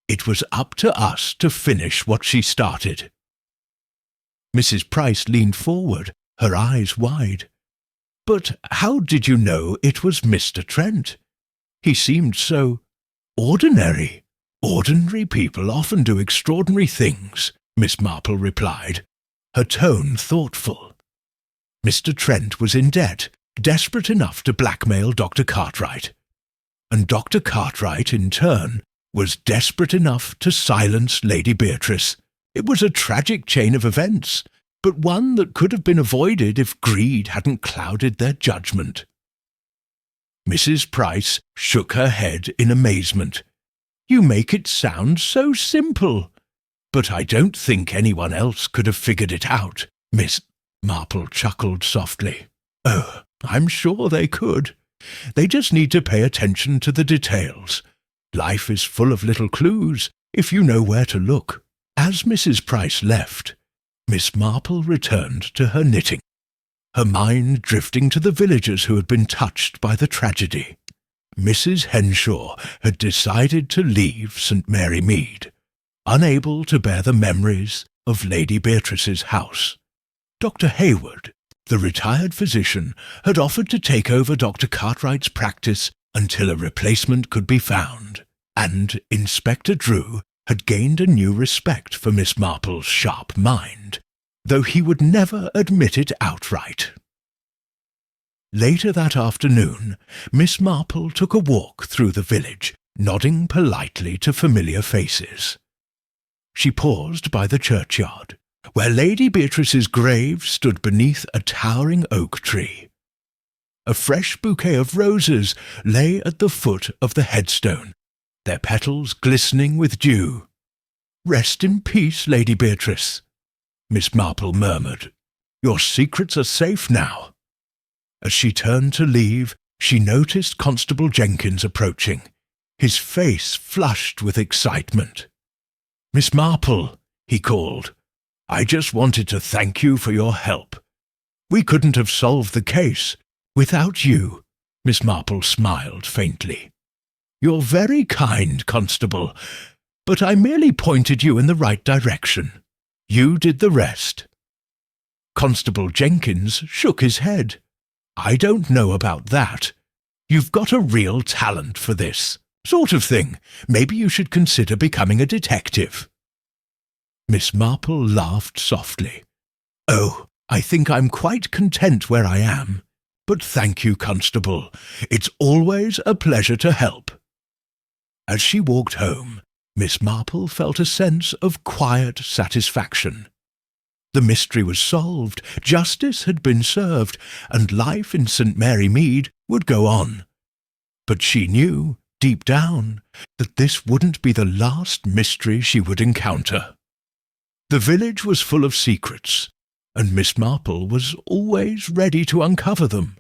It was up to us to finish what she started. Mrs. Price leaned forward, her eyes wide. "But how did you know it was Mr. Trent? He seemed so ordinary." "Ordinary people often do extraordinary things," Miss Marple replied, her tone thoughtful. Mr. Trent was in debt, desperate enough to blackmail Dr. Cartwright. And Dr. Cartwright, in turn, was desperate enough to silence Lady Beatrice. It was a tragic chain of events, but one that could have been avoided if greed hadn't clouded their judgment. Mrs. Price shook her head in amazement. "You make it sound so simple. But I don't think anyone else could have figured it out." Miss Marple chuckled softly. "Oh, I'm sure they could. They just need to pay attention to the details. Life is full of little clues, if you know where to look." As Mrs. Price left, Miss Marple returned to her knitting, her mind drifting to the villagers who had been touched by the tragedy. Mrs. Henshaw had decided to leave St. Mary Mead, unable to bear the memories of Lady Beatrice's house. Dr. Hayward, the retired physician, had offered to take over Dr. Cartwright's practice until a replacement could be found, and Inspector Drew had gained a new respect for Miss Marple's sharp mind, though he would never admit it outright. Later that afternoon, Miss Marple took a walk through the village, nodding politely to familiar faces. She paused by the churchyard, where Lady Beatrice's grave stood beneath a towering oak tree. A fresh bouquet of roses lay at the foot of the headstone, their petals glistening with dew. "Rest in peace, Lady Beatrice," Miss Marple murmured. "Your secrets are safe now." As she turned to leave, she noticed Constable Jenkins approaching, his face flushed with excitement. "Miss Marple," he called, "I just wanted to thank you for your help. We couldn't have solved the case without you." Miss Marple smiled faintly. "You're very kind, Constable, but I merely pointed you in the right direction. You did the rest." Constable Jenkins shook his head. "I don't know about that. You've got a real talent for this sort of thing. Maybe you should consider becoming a detective." Miss Marple laughed softly. "Oh, I think I'm quite content where I am. But thank you, Constable. It's always a pleasure to help." As she walked home, Miss Marple felt a sense of quiet satisfaction. The mystery was solved, justice had been served, and life in St. Mary Mead would go on. But she knew, deep down, that this wouldn't be the last mystery she would encounter. The village was full of secrets, and Miss Marple was always ready to uncover them.